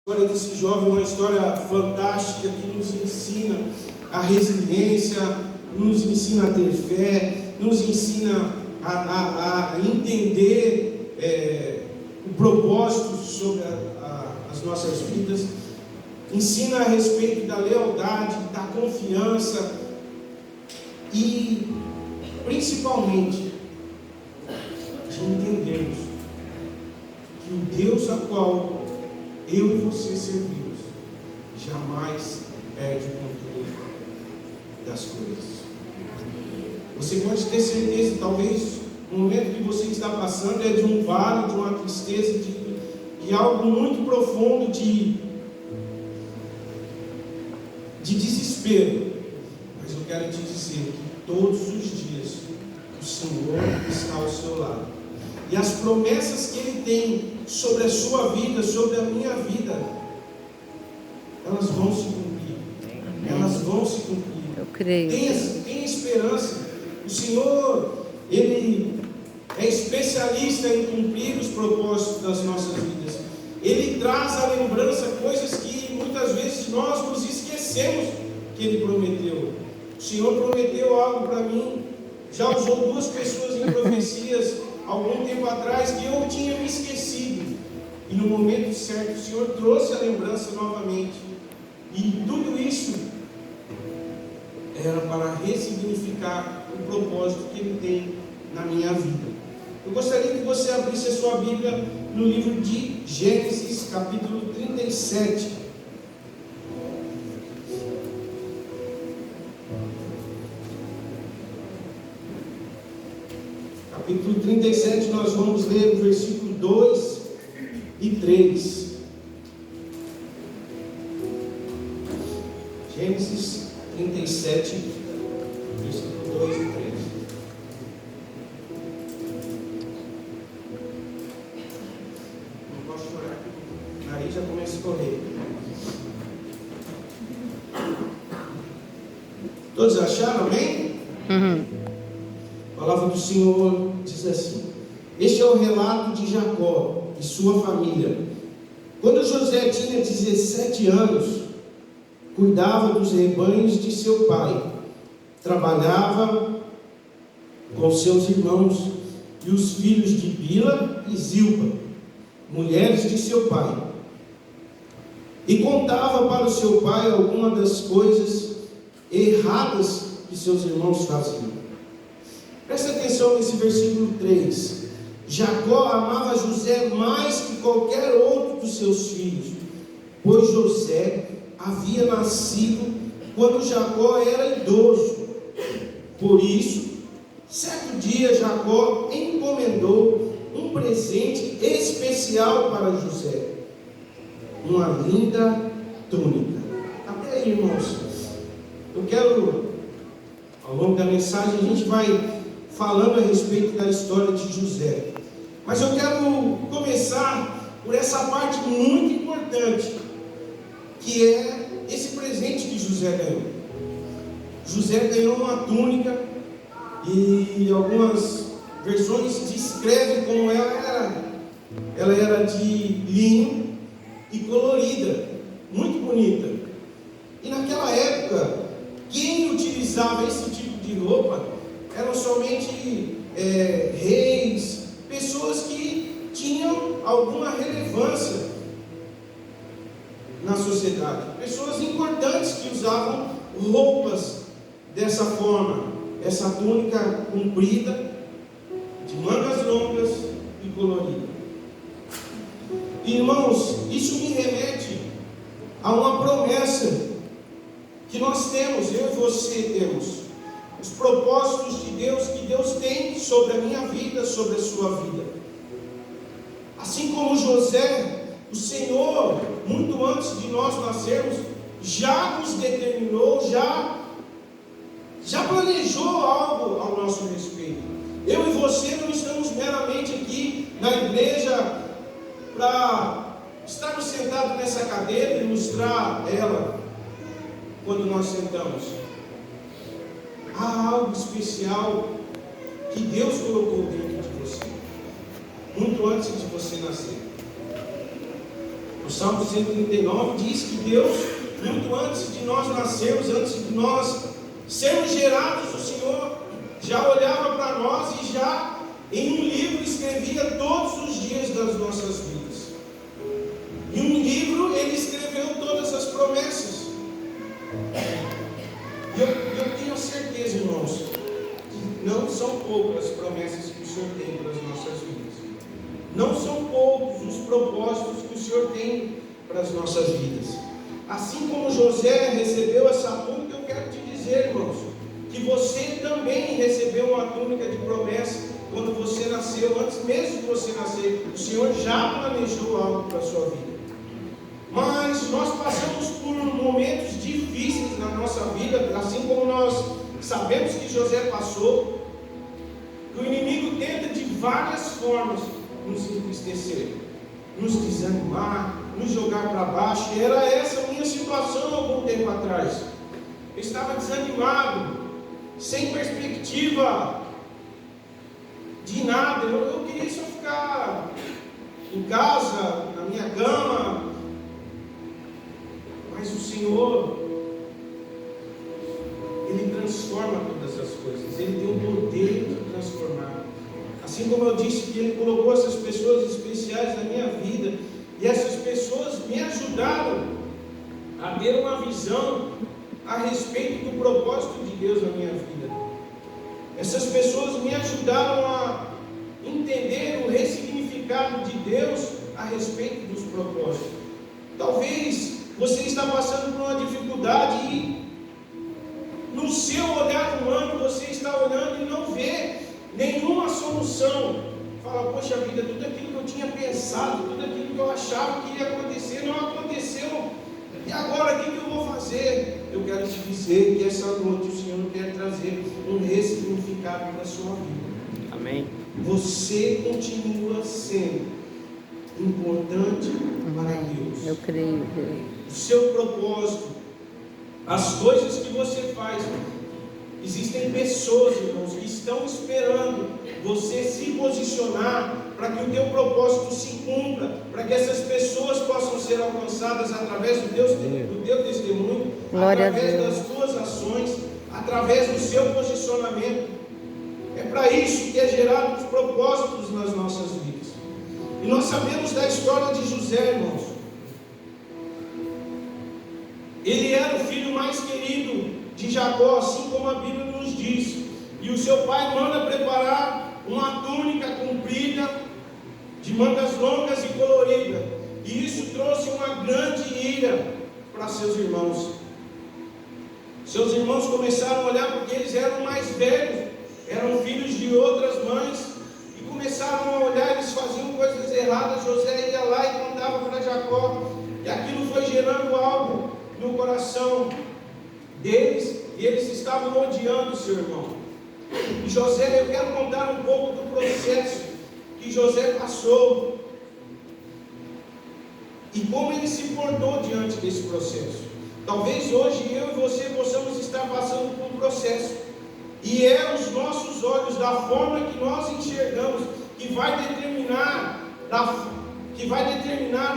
A história desse jovem é uma história fantástica que nos ensina a resiliência, nos ensina a ter fé, nos ensina a entender o propósito sobre as nossas vidas, ensina a respeito da lealdade, da confiança e principalmente de entendermos que o Deus a qual eu e você servimos jamais perde o controle das coisas. Você pode ter certeza, talvez o momento que você está passando é de um vale, de uma tristeza, de algo muito profundo, de desespero. Mas eu quero te dizer que todos os dias o Senhor está ao seu lado. E as promessas que Ele tem sobre a sua vida, sobre a minha vida, elas vão se cumprir. Elas vão se cumprir. Eu creio. Tenha esperança. O Senhor, Ele é especialista em cumprir os propósitos das nossas vidas. Ele traz à lembrança coisas que muitas vezes nós nos esquecemos que Ele prometeu. O Senhor prometeu algo para mim. Já usou 2 pessoas em profecias algum tempo atrás que eu tinha me esquecido. E no momento certo o Senhor trouxe a lembrança novamente. E tudo isso era para ressignificar o propósito que Ele tem na minha vida. Eu gostaria que você abrisse a sua Bíblia no livro de Gênesis, capítulo 37. Capítulo 37, nós vamos ler o versículo 2 e 3. Gênesis 37, versículo 2 e 3. Não posso chorar, o nariz já começa a escorrer. Todos acharam, amém? A palavra do Senhor diz assim: este é o relato de Jacó e sua família. Quando José tinha 17 anos, cuidava dos rebanhos de seu pai, trabalhava com seus irmãos e os filhos de Bila e Zilpa, mulheres de seu pai, e contava para o seu pai algumas das coisas erradas que seus irmãos faziam. Presta atenção nesse versículo 3. Jacó amava José mais que qualquer outro dos seus filhos, pois José havia nascido quando Jacó era idoso. Por isso, certo dia Jacó encomendou um presente especial para José, uma linda túnica. Até aí, irmãos, eu quero, ao longo da mensagem, a gente vai falando a respeito da história de José. Mas eu quero começar por essa parte muito importante, que é esse presente que José ganhou. José ganhou uma túnica, e algumas versões descrevem como ela era de linho e colorida, muito bonita. E naquela época, quem utilizava esse tipo de roupa eram somente reis, pessoas que tinham alguma relevância na sociedade, pessoas importantes que usavam roupas dessa forma, essa túnica comprida, de mangas longas e colorida. Irmãos, isso me remete a uma promessa que nós temos, eu e você temos. Os propósitos de Deus, que Deus tem sobre a minha vida, sobre a sua vida. Assim como José, o Senhor, muito antes de nós nascermos, já nos determinou, já planejou algo ao nosso respeito. Eu e você não estamos meramente aqui na igreja para estarmos sentados nessa cadeira e ilustrar ela quando nós sentamos. Há algo especial que Deus colocou dentro de você, muito antes de você nascer. O Salmo 139 diz que Deus, muito antes de nós nascermos, antes de nós sermos gerados, o Senhor já olhava para nós e já em um livro escrevia todos os dias das nossas vidas. Em um livro ele escreveu todas as promessas. E eu tenho certeza, irmãos, que não são poucas as promessas que o Senhor tem para as nossas vidas. Não são poucos os propósitos que o Senhor tem para as nossas vidas. Assim como José recebeu essa túnica, eu quero te dizer, irmãos, que você também recebeu uma túnica de promessa quando você nasceu. Antes mesmo de você nascer, o Senhor já planejou algo para a sua vida. Mas nós passamos por momentos difíceis na nossa vida, assim como nós sabemos que José passou, que o inimigo tenta de várias formas nos entristecer, nos desanimar, nos jogar para baixo. E era essa a minha situação algum tempo atrás. Eu estava desanimado, sem perspectiva de nada. Eu queria só ficar em casa, na minha cama. Mas o Senhor, Ele transforma todas as coisas. Ele tem o poder de transformar. Assim como eu disse que Ele colocou essas pessoas especiais na minha vida, e essas pessoas me ajudaram a ter uma visão a respeito do propósito de Deus na minha vida. Essas pessoas me ajudaram a entender o ressignificado de Deus a respeito dos propósitos. Talvez você está passando por uma dificuldade e no seu olhar humano você está olhando e não vê nenhuma solução. Fala, poxa vida, tudo aquilo que eu tinha pensado, tudo aquilo que eu achava que ia acontecer, não aconteceu. E agora o que eu vou fazer? Eu quero te dizer que essa noite o Senhor quer trazer um ressignificado para a sua vida. Amém. Você continua sendo importante para Deus. Eu creio, Deus. O seu propósito, as coisas que você faz. Existem pessoas, irmãos, que estão esperando você se posicionar para que o teu propósito se cumpra, para que essas pessoas possam ser alcançadas através do teu testemunho, Glória através das tuas ações, através do seu posicionamento. É para isso que é gerado os propósitos nas nossas vidas. E nós sabemos da história de José, irmãos. Ele era o filho mais querido de Jacó, assim como a Bíblia nos diz. E o seu pai manda preparar uma túnica comprida, de mangas longas e colorida. E isso trouxe uma grande ira para seus irmãos. Seus irmãos começaram a olhar, porque eles eram mais velhos, eram filhos de outras mães, e começaram a olhar, eles faziam coisas erradas. José ia lá e contava para Jacó, e aquilo foi gerando algo no coração deles, e eles estavam odiando o seu irmão. E José, eu quero contar um pouco do processo que José passou e como ele se portou diante desse processo. Talvez hoje eu e você possamos estar passando por um processo, e é os nossos olhos, da forma que nós enxergamos, que vai determinar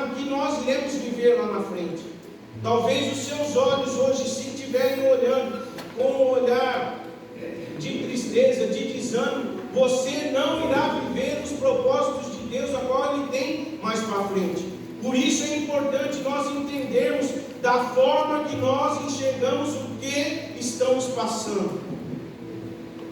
o que nós iremos viver lá na frente. Talvez os seus olhos hoje, se estiverem olhando com um olhar de tristeza, de desânimo, você não irá viver os propósitos de Deus a qual Ele tem mais para frente. Por isso é importante nós entendermos da forma que nós enxergamos o que estamos passando.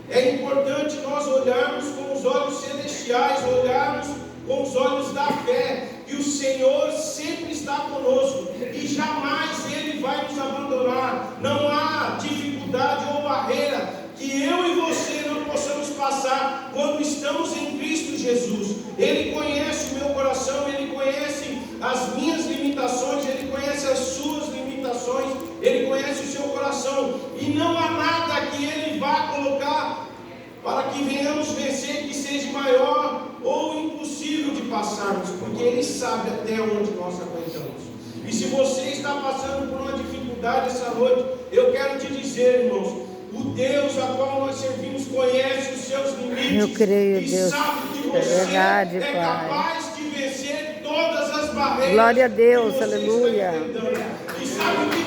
É importante nós olharmos com os olhos celestiais, olharmos com os olhos da fé, que o Senhor sempre está conosco e jamais Ele vai nos abandonar. Não há dificuldade ou barreira que eu e você não possamos passar quando estamos em Cristo Jesus. Ele conhece o meu coração, Ele conhece as minhas limitações, Ele conhece as suas limitações, Ele conhece o seu coração, e não há nada que Ele vá colocar para que venhamos vencer que seja maior ou impossível de passarmos, porque Ele sabe até onde nós aguentamos. E se você está passando por uma dificuldade essa noite, eu quero te dizer, irmãos, o Deus a qual nós servimos conhece os seus limites. Eu creio, e Deus. sabe que É você verdade, é Pai. capaz de vencer todas as barreiras. Glória a Deus, que você aleluia. está enfrentando. E sabe o que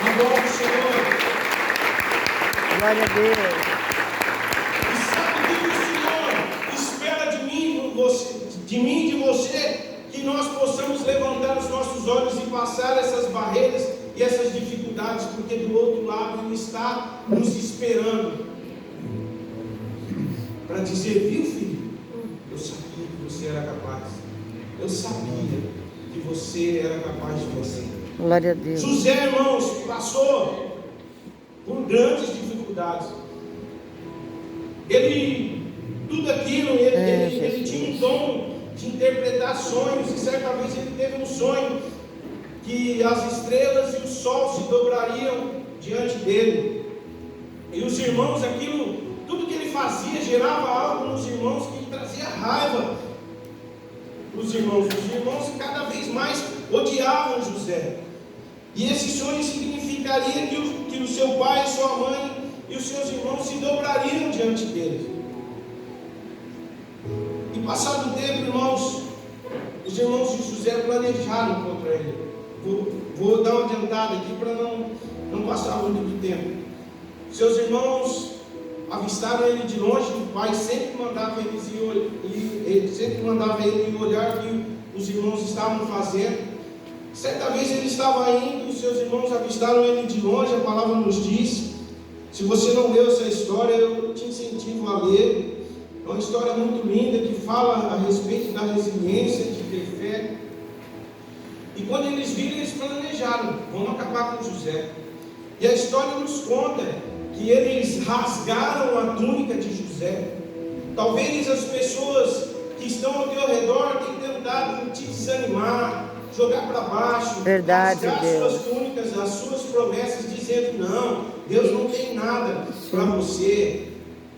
adora o Senhor? Glória a Deus. E sabe o que o Senhor espera de mim, e de você? Que nós possamos levantar os nossos olhos e passar essas barreiras e essas dificuldades, porque do outro lado Ele está nos esperando para dizer: viu, filho, eu sabia que você era capaz, eu sabia que você era capaz de vencer. Glória a Deus. José, irmãos, passou por grandes dificuldades. Tudo aquilo, ele tinha um dom de interpretar sonhos, e certa vez ele teve um sonho que as estrelas e o sol se dobrariam diante dele, e os irmãos, tudo que ele fazia gerava algo nos irmãos que trazia raiva para os irmãos. Os irmãos cada vez mais odiavam José, e esse sonho significaria que o seu pai, a sua mãe e os seus irmãos se dobrariam diante dele. E passado o tempo, irmãos, os irmãos de José planejaram contra ele. Vou dar uma adiantada aqui para não passar muito tempo. Seus irmãos avistaram ele de longe. O pai sempre mandava ele olhar o que os irmãos estavam fazendo. Certa vez ele estava indo, os seus irmãos avistaram ele de longe. A palavra nos diz, se você não leu essa história, eu te incentivo a ler. É uma história muito linda que fala a respeito da resiliência, de ter fé. E quando eles viram, eles planejaram: vamos acabar com José. E a história nos conta que eles rasgaram a túnica de José. Talvez as pessoas que estão ao teu redor tenham tentado te desanimar, jogar para baixo, verdade, rasgar Deus. suas túnicas, as suas promessas, dizendo: não, Deus não tem nada para você.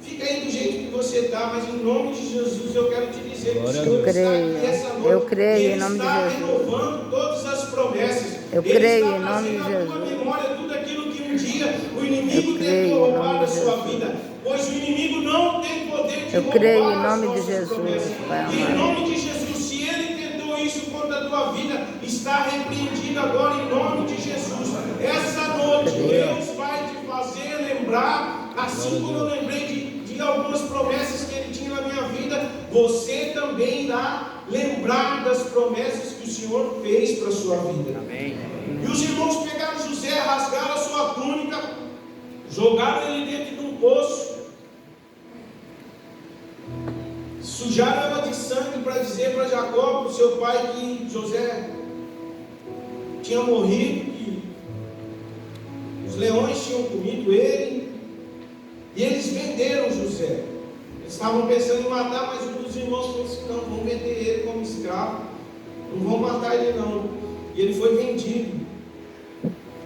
Fica aí do jeito que você está, mas em nome de Jesus eu quero te dizer que o Senhor está aqui essa noite. Eu creio em nome de Jesus. Ele Jesus. está renovando todas as promessas. Eu Ele creio está em nome de trazendo à tua Jesus. memória tudo aquilo que um dia o inimigo Eu creio tentou em roubar nome da de sua Jesus. vida. Pois o inimigo não tem poder de Eu roubar creio em as nome de nossas Jesus, promessas. Pai E em amado. nome de Jesus, se ele tentou isso contra a tua vida, está repreendido agora em nome de Jesus. Essa noite Deus vai te fazer lembrar, assim como eu lembrei de algumas promessas que ele tinha na minha vida, você também irá lembrar das promessas que o Senhor fez para a sua vida. Amém. E os irmãos pegaram José, rasgaram a sua túnica, jogaram ele dentro de um poço, sujaram ela de sangue para dizer para Jacó, para o seu pai, que José tinha morrido, que os leões tinham comido ele. E eles venderam José. Eles estavam pensando em matar, mas um dos irmãos falou assim: não, vamos vender ele como escravo, não vão matar ele não. E ele foi vendido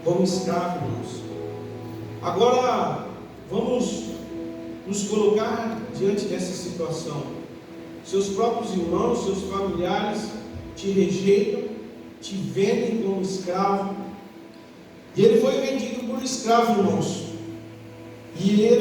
como escravo, irmãos. Agora vamos nos colocar diante dessa situação. Seus próprios irmãos, seus familiares te rejeitam, te vendem como escravo. E ele foi vendido por escravo, irmãos. E ele